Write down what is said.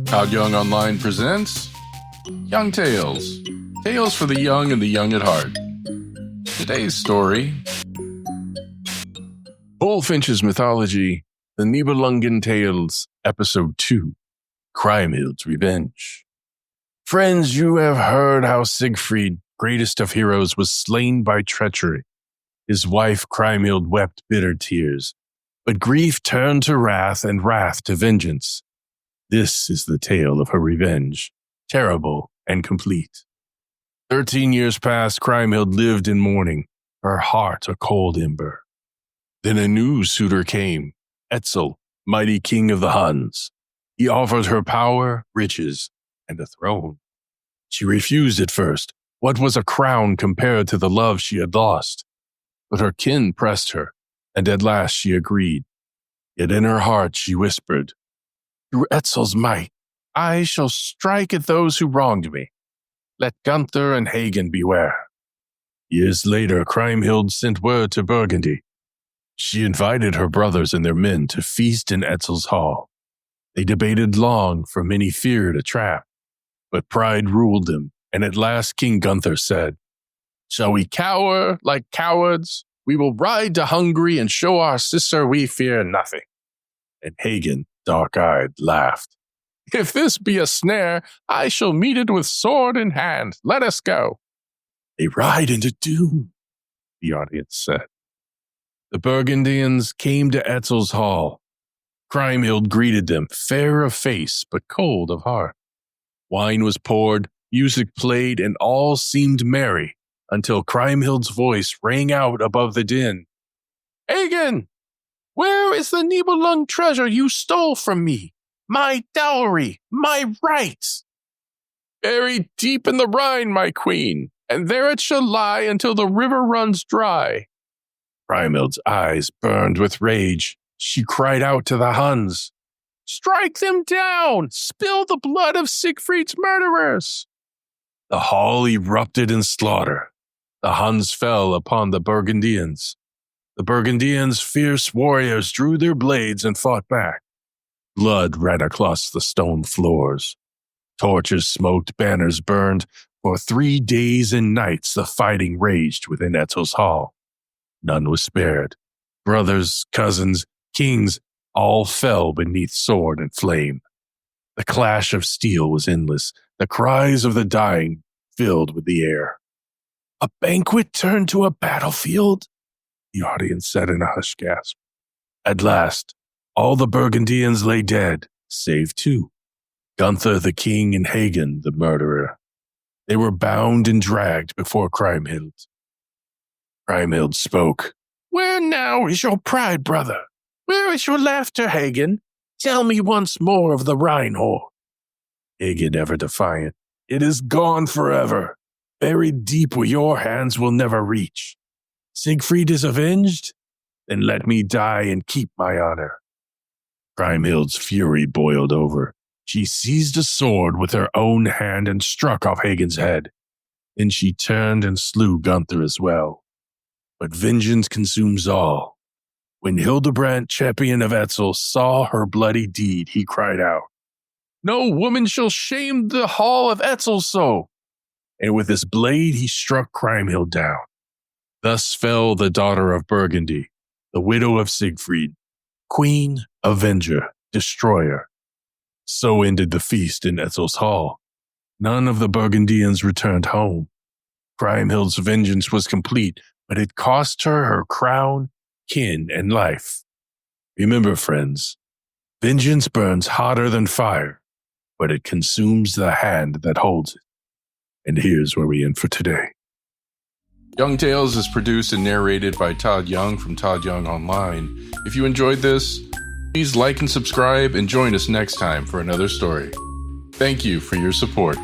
Todd Young Online presents Young Tales. Tales for the young and the young at heart. Today's story: Bulfinch's Mythology, The Nibelungen Tales, Episode 2, Kriemhild's Revenge. Friends, you have heard how Siegfried, greatest of heroes, was slain by treachery. His wife Kriemhild wept bitter tears, but grief turned to wrath and wrath to vengeance. This is the tale of her revenge, terrible and complete. 13 years past, Kriemhild lived in mourning, her heart a cold ember. Then a new suitor came, Etzel, mighty king of the Huns. He offered her power, riches, and a throne. She refused at first. What was a crown compared to the love she had lost? But her kin pressed her, and at last she agreed. Yet in her heart she whispered, "Through Etzel's might, I shall strike at those who wronged me. Let Gunther and Hagen beware." Years later, Kriemhild sent word to Burgundy. She invited her brothers and their men to feast in Etzel's hall. They debated long, for many feared a trap. But pride ruled them, and at last King Gunther said, "Shall we cower like cowards? We will ride to Hungary and show our sister we fear nothing." And Hagen, dark-eyed, laughed. "If this be a snare, I shall meet it with sword in hand. Let us go." "They ride into doom," the audience said. The Burgundians came to Etzel's hall. Kriemhild greeted them, fair of face but cold of heart. Wine was poured, music played, and all seemed merry, until Kriemhild's voice rang out above the din. "Hagen, where is the Nibelung treasure you stole from me? My dowry, my rights?" "Buried deep in the Rhine, my queen, and there it shall lie until the river runs dry." Kriemhild's eyes burned with rage. She cried out to the Huns, "Strike them down! Spill the blood of Siegfried's murderers!" The hall erupted in slaughter. The Huns fell upon the Burgundians. The Burgundians' fierce warriors drew their blades and fought back. Blood ran across the stone floors. Torches smoked, banners burned. For 3 days and nights the fighting raged within Etzel's hall. None was spared. Brothers, cousins, kings, all fell beneath sword and flame. The clash of steel was endless. The cries of the dying filled with the air. "A banquet turned to a battlefield?" the audience said in a hushed gasp. At last, all the Burgundians lay dead, save 2, Gunther the king and Hagen the murderer. They were bound and dragged before Kriemhild. Kriemhild spoke. "Where now is your pride, brother? Where is your laughter, Hagen? Tell me once more of the Rhine whore." Hagen, ever defiant. "It is gone forever, buried deep where your hands will never reach. Siegfried is avenged? Then let me die and keep my honor." Kriemhild's fury boiled over. She seized a sword with her own hand and struck off Hagen's head. Then she turned and slew Gunther as well. But vengeance consumes all. When Hildebrand, champion of Etzel, saw her bloody deed, he cried out, "No woman shall shame the hall of Etzel so!" And with his blade he struck Kriemhild down. Thus fell the daughter of Burgundy, the widow of Siegfried, queen, avenger, destroyer. So ended the feast in Etzel's hall. None of the Burgundians returned home. Kriemhild's vengeance was complete, but it cost her crown, kin, and life. Remember, friends, vengeance burns hotter than fire, but it consumes the hand that holds it. And here's where we end for today. Young Tales is produced and narrated by Todd Young from Todd Young Online. If you enjoyed this, please like and subscribe and join us next time for another story. Thank you for your support.